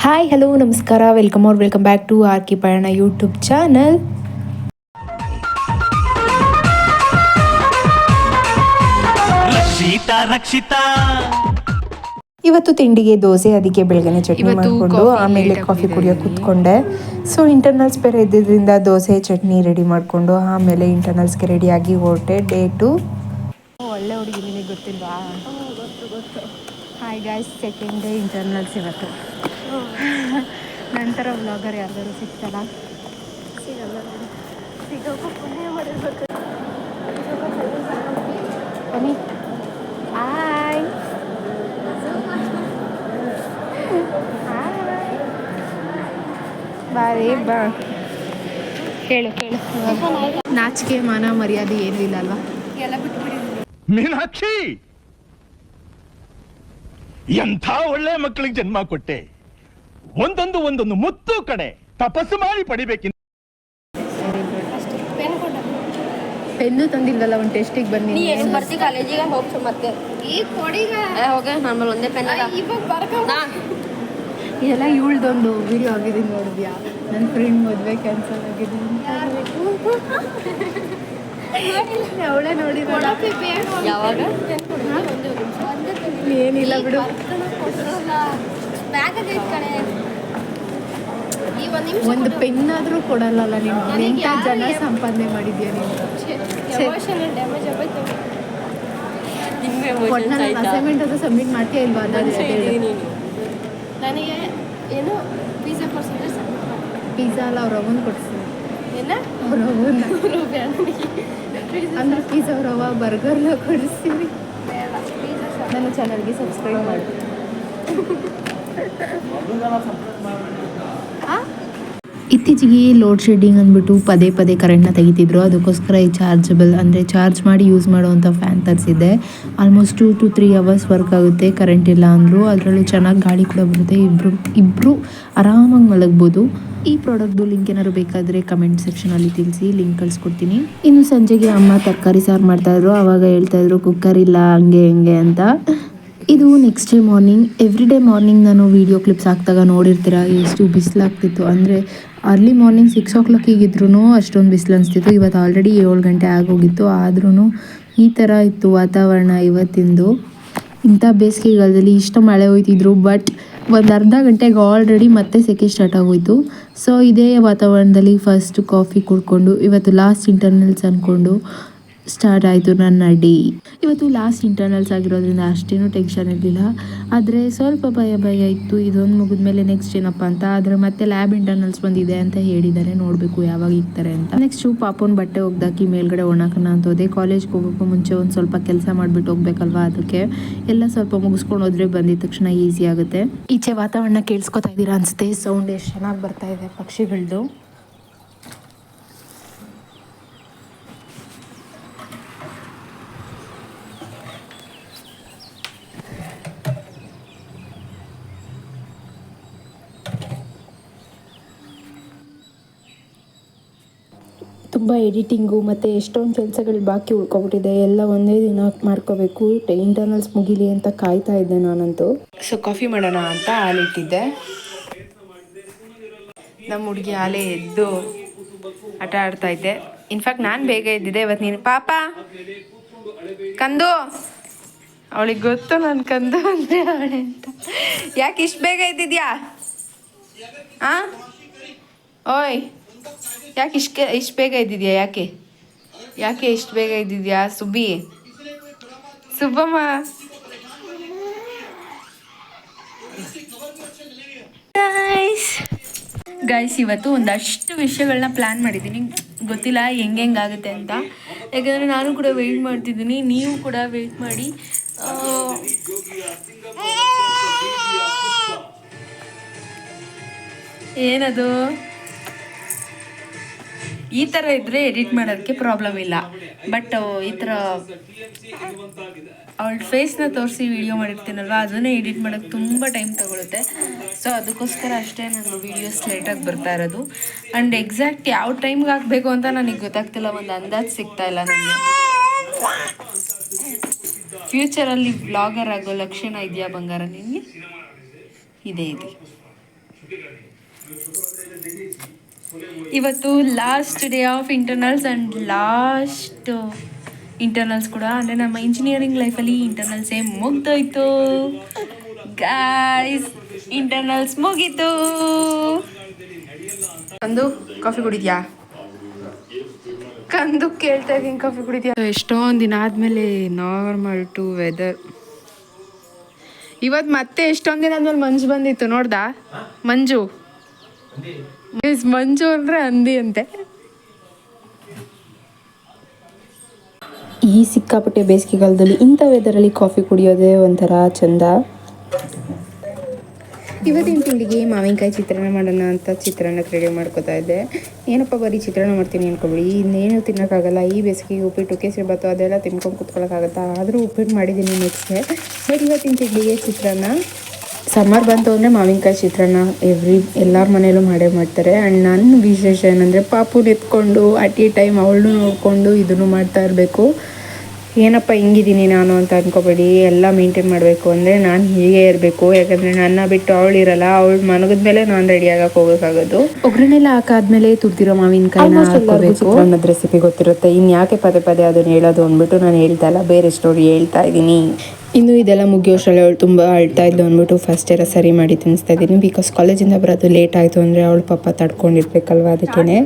Hi hello ನಮಸ್ಕಾರ welcome back to R K ಪಯಣ YouTube channel. ಇವತ್ತು ತಿಂಡಿಗೆ ದೋಸೆ, ಅದಕ್ಕೆ ಬೆಳಗ್ಗೆ ಚಟ್ನಿ ಮಾಡಿಕೊಂಡು ಆಮೇಲೆ ಕಾಫಿ ಕುಡಿಯೋಕೆ ಕೂತ್ಕೊಂಡೆ. ಸೊ ಇಂಟರ್ನಲ್ಸ್ ಬೇರೆ ಇದ್ದಿದ್ದರಿಂದ ದೋಸೆ ಚಟ್ನಿ ರೆಡಿ ಮಾಡಿಕೊಂಡು ಆಮೇಲೆ ಇಂಟರ್ನಲ್ಸ್ಗೆ ರೆಡಿಯಾಗಿ ಹೊರಟೆ. ಡೇಟು ಒಳ್ಳೆ ಹುಡುಗಿ, ನಿಮಗೆ ಗೊತ್ತಿಲ್ವಾ? ಗೊತ್ತು. Hi guys, second day internals ಇವತ್ತು. ನಂತರ ವ್ಲಾಗರ್ ಯಾರ್ದಾರು ಸಿಗ್ತಾರ? ಸಿಗಲ್ಲ. ಸಿಗೋಕ್ಕೂ ಪುಣ್ಯ ಮಾಡಿರ್ಬೇಕು. ಬನ್ನಿ. ಹಾಯ್ ಬಾರಿ ಬಾ. ಹೇಳು. ನಾಚಿಕೆ ಮಾನ ಮರ್ಯಾದೆ ಏನೂ ಇಲ್ಲ ಅಲ್ವಾ? ಎಲ್ಲ ಬಿಟ್ಬಿಟ್ಟಿದ್ದೀನಿ. ಮೀನಾಕ್ಷಿ, ಎಂಥ ಒಳ್ಳೆ ಮಕ್ಕಳಿಗೆ ಜನ್ಮ ಕೊಟ್ಟೆ. ಒಂದೊಂದು ಮುತ್ತು ಕಡೆ ತಪಸ್ಸು ಮಾಡಿ ಪಡಿಬೇಕಿಂತ. ಪೆನ್ನು ತಂದಿಲ್ವಲ್ಲ, ಒಂದು ಟೆಸ್ಟಿಗೆ ಬನ್ನಿ. ನೀ ಎಷ್ಟು ಬರ್ತಿ ಕಾಲೇಜಿಗೆ ಹೋಗ್ಸು ಮತ್ತೆ ಈ ಕೊಡಿಗ ಹೋಗ ನಮ್ಮಲ್ಲಿ ಒಂದೇ ಪೆನ್ ಇದೆಲ್ಲ ಇವಳ್ದೊಂದು ವಿಡಿಯೋ ಆಗಿದೆ ನೋಡಿದ್ಯಾ? ನನ್ನ ಫ್ರೆಂಡ್ ಮದುವೆ ಕ್ಯಾನ್ಸಲ್ ಆಗಿದೆ ಅವಳೇ ನೋಡಿ. ಯಾವಾಗ ಏನಿಲ್ಲ ಬಿಡು. ಒಂದು ಪೆನ್ನಾದರೂ ಕೊಡಲ್ಲ ನೀನು. ಎಂಥ ಜನ ಸಂಪಾದನೆ ಮಾಡಿದ್ಯಾ ನೀನು? ಅಸೈನ್ಮೆಂಟ್ ಅದು ಸಬ್ಮಿಟ್ ಮಾಡ್ತೀಯ ಇಲ್ವಾ? ನನಗೆ ಏನು ಪಿಜ್ಜಾ ಅಲ್ಲ, ಅವ್ರ ಅವನ್ ಕೊಡ್ತೀನಿ. ಅಂದ್ರೆ ಪಿಜ್ಜಾ ರವ ಬರ್ಗರ್ನ ಕೊಡಿಸ್ತೀನಿ. ನನ್ನ ಚಾನಲ್ಗೆ ಸಬ್ಸ್ಕ್ರೈಬ್ ಮಾಡಿ. ಇತ್ತೀಚೆಗೆ ಲೋಡ್ ಶೆಡ್ಡಿಂಗ್ ಅಂದ್ಬಿಟ್ಟು ಪದೇ ಕರೆಂಟ್ನ ತೆಗಿತಿದ್ರು. ಅದಕ್ಕೋಸ್ಕರ ಈ ಚಾರ್ಜಬಲ್ ಅಂದರೆ ಚಾರ್ಜ್ ಮಾಡಿ ಯೂಸ್ ಮಾಡುವಂಥ ಫ್ಯಾನ್ ತರಿಸಿದ್ದೆ. ಆಲ್ಮೋಸ್ಟ್ 2 to 3 hours ವರ್ಕ್ ಆಗುತ್ತೆ ಕರೆಂಟ್ ಇಲ್ಲ ಅಂದರು. ಅದರಲ್ಲೂ ಚೆನ್ನಾಗಿ ಗಾಳಿ ಕೂಡ ಬರುತ್ತೆ. ಇಬ್ಬರು ಆರಾಮಾಗಿ ಮಲಗ್ಬೋದು. ಈ ಪ್ರಾಡಕ್ಟ್ದು ಲಿಂಕ್ ಏನಾದ್ರು ಬೇಕಾದರೆ ಕಮೆಂಟ್ ಸೆಕ್ಷನಲ್ಲಿ ತಿಳಿಸಿ, ಲಿಂಕ್ ಕಳಿಸ್ಕೊಡ್ತೀನಿ. ಇನ್ನು ಸಂಜೆಗೆ ಅಮ್ಮ ತರಕಾರಿ ಸಾರು ಮಾಡ್ತಾಯಿದ್ರು. ಆವಾಗ ಹೇಳ್ತಾಯಿದ್ರು ಕುಕ್ಕರ್ ಇಲ್ಲ ಹಂಗೆ ಹಿಂಗೆ ಅಂತ. ಇದು next day morning. Every day morning ನಾನು ವೀಡಿಯೋ ಕ್ಲಿಪ್ಸ್ ಹಾಕ್ದಾಗ ನೋಡಿರ್ತೀರ ಎಷ್ಟು ಬಿಸಿಲಾಗ್ತಿತ್ತು. ಅಂದರೆ ಅರ್ಲಿ ಮಾರ್ನಿಂಗ್ 6 o'clock ಇದ್ರೂ ಅಷ್ಟೊಂದು ಬಿಸಿಲು ಅನಿಸ್ತಿತ್ತು. ಇವತ್ತು ಆಲ್ರೆಡಿ 7 ಗಂಟೆ ಆಗೋಗಿತ್ತು. ಆದ್ರೂ ಈ ಥರ ಇತ್ತು ವಾತಾವರಣ ಇವತ್ತಿಂದು. ಇಂಥ ಬೇಸಿಗೆಗಾಲದಲ್ಲಿ ಇಷ್ಟು ಮಳೆ ಹೋಯ್ತಿದ್ರು. ಬಟ್ ಒಂದು ಅರ್ಧ ಗಂಟೆಗೆ ಆಲ್ರೆಡಿ ಮತ್ತೆ ಸೆಕೆ ಸ್ಟಾರ್ಟ್ ಆಗೋಯ್ತು. ಸೊ ಇದೇ ವಾತಾವರಣದಲ್ಲಿ ಫಸ್ಟ್ ಕಾಫಿ ಕುಡ್ಕೊಂಡು ಇವತ್ತು ಲಾಸ್ಟ್ ಇಂಟರ್ನಲ್ಸ್ ಅಂದ್ಕೊಂಡು ಸ್ಟಾರ್ಟ್ ಆಯಿತು ನನ್ನ ಡೇ. ಇವತ್ತು ಲಾಸ್ಟ್ ಇಂಟರ್ನಲ್ಸ್ ಆಗಿರೋದ್ರಿಂದ ಅಷ್ಟೇನೂ ಟೆನ್ಷನ್ ಇರಲಿಲ್ಲ. ಆದರೆ ಸ್ವಲ್ಪ ಭಯ ಇತ್ತು, ಇದೊಂದು ಮುಗಿದ್ಮೇಲೆ ನೆಕ್ಸ್ಟ್ ಏನಪ್ಪ ಅಂತ. ಆದರೆ ಮತ್ತೆ ಲ್ಯಾಬ್ ಇಂಟರ್ನಲ್ಸ್ ಬಂದಿದೆ ಅಂತ ಹೇಳಿದ್ದಾರೆ, ನೋಡಬೇಕು ಯಾವಾಗ ಇರ್ತಾರೆ ಅಂತ. ನೆಕ್ಸ್ಟು ಪಾಪನ ಬಟ್ಟೆ ಒಗ್ದಾಕಿ ಮೇಲ್ಗಡೆ ಒಣಕನ ಅಂತ ಹೋದೆ. ಕಾಲೇಜ್ಗೆ ಹೋಗೋಕ್ಕೂ ಮುಂಚೆ ಒಂದು ಸ್ವಲ್ಪ ಕೆಲಸ ಮಾಡಿಬಿಟ್ಟು ಹೋಗ್ಬೇಕಲ್ವಾ, ಅದಕ್ಕೆ ಎಲ್ಲ ಸ್ವಲ್ಪ ಮುಗಿಸ್ಕೊಂಡು ಹೋದ್ರೆ ಬಂದಿದ ತಕ್ಷಣ ಈಸಿ ಆಗುತ್ತೆ. ಈಚೆ ವಾತಾವರಣ ಕೇಳಿಸ್ಕೊತಾ ಇದ್ದೀರಾ ಅನಿಸುತ್ತೆ. ಸೌಂಡ್ ಎಷ್ಟು ಚೆನ್ನಾಗಿ ಬರ್ತಾ ಇದೆ ಪಕ್ಷಿಗಳದ್ದು. ತುಂಬ ಎಡಿಟಿಂಗು ಮತ್ತು ಎಷ್ಟೊಂದು ಕೆಲಸಗಳು ಬಾಕಿ ಉಳ್ಕೊಬಿಟ್ಟಿದೆ. ಎಲ್ಲ ಒಂದೇ ದಿನ ಮಾಡ್ಕೋಬೇಕು. ಇಂಟರ್ನಲ್ಸ್ ಮುಗಿಲಿ ಅಂತ ಕಾಯ್ತಾ ಇದ್ದೆ ನಾನಂತೂ. ಸೊ ಕಾಫಿ ಮಾಡೋಣ ಅಂತ ಹಾಲಿಟ್ಟಿದ್ದೆ. ನಮ್ಮ ಹುಡುಗಿ ಹಾಲೇ ಎದ್ದು ಆಟ ಆಡ್ತಾ ಇದ್ದೆ. ಇನ್ಫ್ಯಾಕ್ಟ್ ನಾನು ಬೇಗ ಎದ್ದಿದ್ದೆ ಇವತ್ತು. ನೀನು ಪಾಪ ಕಂದು, ಅವಳಿಗೆ ಗೊತ್ತು ನಾನು ಕಂದು ಅಂದರೆ ಅವಳೆ ಅಂತ. ಯಾಕೆ ಇಷ್ಟು ಬೇಗ ಎದ್ದಿದ್ಯಾ? ಹಾಂ ಓಯ್, ಯಾಕೆ ಇಷ್ಟು ಬೇಗ ಇದ್ದಿದ್ಯಾ? ಯಾಕೆ ಇಷ್ಟು ಬೇಗ ಇದ್ದಿದ್ಯಾ ಸುಬ್ಬಮ್ಮ? ಗೈಸ್ ಇವತ್ತು ಒಂದಷ್ಟು ವಿಷಯಗಳನ್ನ ಪ್ಲ್ಯಾನ್ ಮಾಡಿದ್ದೀನಿ. ಗೊತ್ತಿಲ್ಲ ಹೆಂಗಾಗುತ್ತೆ ಅಂತ. ಯಾಕಂದರೆ ನಾನು ಕೂಡ ವೆಯ್ಟ್ ಮಾಡ್ತಿದ್ದೀನಿ, ನೀವು ಕೂಡ ವೆಯ್ಟ್ ಮಾಡಿ. ಏನದು? ಈ ಥರ ಇದ್ದರೆ ಎಡಿಟ್ ಮಾಡೋದಕ್ಕೆ ಪ್ರಾಬ್ಲಮ್ ಇಲ್ಲ. ಬಟ್ ಈ ಥರ ಅವಳ ಫೇಸ್ನ ತೋರಿಸಿ ವೀಡಿಯೋ ಮಾಡಿರ್ತೀನಲ್ವ, ಅದನ್ನೇ ಎಡಿಟ್ ಮಾಡೋಕ್ಕೆ ತುಂಬ ಟೈಮ್ ತೊಗೊಳುತ್ತೆ. ಸೊ ಅದಕ್ಕೋಸ್ಕರ ಅಷ್ಟೇ ನನ್ನ ವೀಡಿಯೋಸ್ ಲೇಟಾಗಿ ಬರ್ತಾ ಇರೋದು. ಆ್ಯಂಡ್ ಎಕ್ಸಾಕ್ಟ್ ಯಾವ ಟೈಮ್ಗೆ ಹಾಕಬೇಕು ಅಂತ ನನಗೆ ಗೊತ್ತಾಗ್ತಿಲ್ಲ, ಒಂದು ಅಂದಾಜು ಸಿಗ್ತಾಯಿಲ್ಲ ನನಗೆ. ಫ್ಯೂಚರಲ್ಲಿ ವ್ಲಾಗರ್ ಆಗೋ ಲಕ್ಷಣ ಇದೆಯಾ ಬಂಗಾರ ನಿನಗೆ? ಇದೆ. ಇವತ್ತು last day of internals and last internals ಕೂಡ, ಅಂದರೆ ನಮ್ಮ ಇಂಜಿನಿಯರಿಂಗ್ ಲೈಫಲ್ಲಿ ಇಂಟರ್ನಲ್ಸೇ ಮುಗ್ದೋಯ್ತು ಗಾಯ್ಸ್. ಇಂಟರ್ನಲ್ಸ್ ಮುಗೀತು. ಕಂದು ಕಾಫಿ ಕುಡಿದ್ಯಾ? ಕಂದು ಕೇಳ್ತಾ ಇದ್ದೀನಿ ಕಾಫಿ ಕುಡಿದ್ಯಾ? ಎಷ್ಟೊಂದು ದಿನ ಆದಮೇಲೆ ನಾರ್ಮಲ್ ಟು ವೆದರ್. ಇವತ್ತು ಮತ್ತೆ ಎಷ್ಟೊಂದು ದಿನ ಆದ್ಮೇಲೆ ಮಂಜು ಬಂದಿತ್ತು, ನೋಡ್ದಾ? ಮಂಜು ಮಂಜು ಅಂದರೆ ಹಂದಿ ಅಂತೆ. ಈ ಸಿಕ್ಕಾಪಟ್ಟೆ ಬೇಸಿಗೆಗಾಲದಲ್ಲಿ ಇಂಥ ವೆದರಲ್ಲಿ ಕಾಫಿ ಕುಡಿಯೋದೇ ಒಂಥರ ಚಂದ. ಇವತ್ತಿನ ತಿಂಡಿಗೆ ಮಾವಿನಕಾಯಿ ಚಿತ್ರಾನ್ನ ಮಾಡೋಣ ಅಂತ ಚಿತ್ರಾನ್ನಕ್ಕೆ ರೆಡಿ ಮಾಡ್ಕೋತಾ ಇದ್ದೆ. ಏನಪ್ಪ ಬರೀ ಚಿತ್ರಾನ್ನ ಮಾಡ್ತೀನಿ ಅನ್ಕೊಬಿಡಿ, ಇನ್ನೇನು ತಿನ್ನೋಕ್ಕಾಗಲ್ಲ. ಈ ಬೇಸಿಗೆಗೆ ಉಪ್ಪಿಟ್ಟು, ಕೇಸರಿಬಾತು ಅದೆಲ್ಲ ತಿನ್ಕೊಂಡು ಕುತ್ಕೊಳ್ಳೋಕ್ಕಾಗತ್ತಾ? ಆದರೂ ಉಪ್ಪಿಟ್ಟು ಮಾಡಿದ್ದೀನಿ ನೆಕ್ಸ್ಟ್. ಬಟ್ ಇವತ್ತಿನ ತಿಂಡಿಗೆ ಚಿತ್ರಾನ್ನ. ಸಮ್ಮರ್ ಬಂತು ಅಂದರೆ ಮಾವಿನಕಾಯಿ ಚಿತ್ರಾನ್ನ ಎಲ್ಲರ ಮನೇಲೂ ಮಾಡೇ ಮಾಡ್ತಾರೆ. ಆ್ಯಂಡ್ ನನ್ನ ವಿಶೇಷ ಏನಂದರೆ ಪಾಪುನ ಎತ್ಕೊಂಡು ಅಟ್ ಈ ಟೈಮ್ ಅವಳನ್ನೂ ನೋಡಿಕೊಂಡು ಇದನ್ನು ಮಾಡ್ತಾ ಇರಬೇಕು. ಏನಪ್ಪ ಹಿಂಗಿದ್ದೀನಿ ನಾನು ಅಂತ ಅಂದ್ಕೊಬೇಡಿ, ಎಲ್ಲ ಮೇಂಟೈನ್ ಮಾಡಬೇಕು ಅಂದರೆ ನಾನು ಹೀಗೆ ಇರಬೇಕು. ಯಾಕಂದರೆ ನನ್ನ ಬಿಟ್ಟು ಅವಳಿರಲ್ಲ, ಅವಳು ಮನಗದ ಮೇಲೆ ನಾನು ರೆಡಿ ಆಗಕ್ಕೆ ಹೋಗೋಕ್ಕಾಗೋದು. ಒಗ್ಗರಣೆಲ್ಲ ಹಾಕಾದ್ಮೇಲೆ ತುರ್ದಿರೋ ಮಾವಿನಕಾಯಿನ ಹಾಕೋಬೇಕು. ಚಿತ್ರಾನ್ನದ ರೆಸಿಪಿ ಗೊತ್ತಿರುತ್ತೆ, ಇನ್ನು ಯಾಕೆ ಪದೇ ಪದೇ ಅದನ್ನು ಹೇಳೋದು ಅಂದ್ಬಿಟ್ಟು ನಾನು ಹೇಳ್ತಾ ಇಲ್ಲ, ಬೇರೆ ಸ್ಟೋರಿ ಹೇಳ್ತಾ ಇದ್ದೀನಿ. ಇನ್ನು ಇದೆಲ್ಲ ಮುಗಿಯೋಷ್ಟರಲ್ಲಿ ಅವಳು ತುಂಬ ಅಳ್ತಾ ಇದ್ಲು ಅಂದ್ಬಿಟ್ಟು ಫಸ್ಟ್ ಎಲ್ಲ ಸರಿ ಮಾಡಿ ತಿನ್ನಿಸ್ತಾ ಇದ್ದೀನಿ. ಬಿಕಾಸ್ ಕಾಲೇಜಿಂದ ಬರೋದು ಲೇಟ್ ಆಯಿತು ಅಂದರೆ ಅವಳು ಪಾಪ ತಡ್ಕೊಂಡಿರ್ಬೇಕಲ್ವ, ಅದಕ್ಕೇ.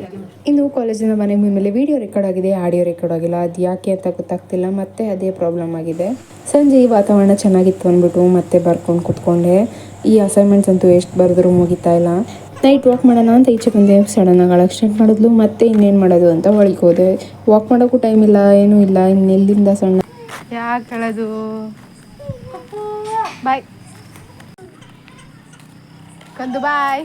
ಇನ್ನು ಕಾಲೇಜಿಂದ ಮನೆಗೆ ಬಂದಮೇಲೆ ವೀಡಿಯೋ ರೆಕಾರ್ಡ್ ಆಗಿದೆ, ಆಡಿಯೋ ರೆಕಾರ್ಡ್ ಆಗಿಲ್ಲ. ಅದು ಯಾಕೆ ಅಂತ ಗೊತ್ತಾಗ್ತಿಲ್ಲ, ಮತ್ತೆ ಅದೇ ಪ್ರಾಬ್ಲಮ್ ಆಗಿದೆ. ಸಂಜೆ ಈ ವಾತಾವರಣ ಚೆನ್ನಾಗಿತ್ತು ಅಂದ್ಬಿಟ್ಟು ಮತ್ತೆ ಬರ್ಕೊಂಡು ಕೂತ್ಕೊಂಡೆ. ಈ ಅಸೈನ್ಮೆಂಟ್ಸ್ ಅಂತೂ ಎಷ್ಟು ಬರೆದ್ರೂ ಮುಗಿತಾ ಇಲ್ಲ. ನೈಟ್ ವಾಕ್ ಮಾಡೋಣ ಅಂತ ಈಚೆ ಬಂದೆ, ಸಡನ್ನಾಗಿ ಅಳಕ್ಕೆ ಸ್ಟಾರ್ಟ್ ಮಾಡಿದ್ಲು. ಮತ್ತೆ ಇನ್ನೇನು ಮಾಡೋದು ಅಂತ ಒಳಗೆ ಹೋದೆ. ವಾಕ್ ಮಾಡೋಕ್ಕೂ ಟೈಮ್ ಇಲ್ಲ, ಏನೂ ಇಲ್ಲ. ಇನ್ನೆಲ್ಲಿಂದ ಸಣ್ಣ ಯಾಕೆ ಹೇಳೋದು? ಬಾಯ್ ಕಂದು, ಬಾಯ್.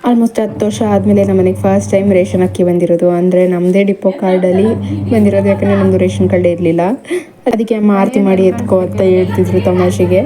ಆಲ್ಮೋಸ್ಟ್ 10 ವರ್ಷ ಆದಮೇಲೆ ನಮ್ಮ ಮನೆಗೆ ಫಸ್ಟ್ ಟೈಮ್ ರೇಷನ್ ಅಕ್ಕಿ ಬಂದಿರೋದು. ಅಂದರೆ ನಮ್ಮದೇ ಡಿಪೋ ಕಾರ್ಡಲ್ಲಿ ಬಂದಿರೋದು, ಯಾಕಂದರೆ ನಮ್ಮದು ರೇಷನ್ ಕಾರ್ಡೇ ಇರಲಿಲ್ಲ. ಅದಕ್ಕೆ ಅಮ್ಮ ಆರತಿ ಮಾಡಿ ಎತ್ಕೋ ಅಂತ ಹೇಳ್ತಿದ್ರು ತಮಾಷೆಗೆ.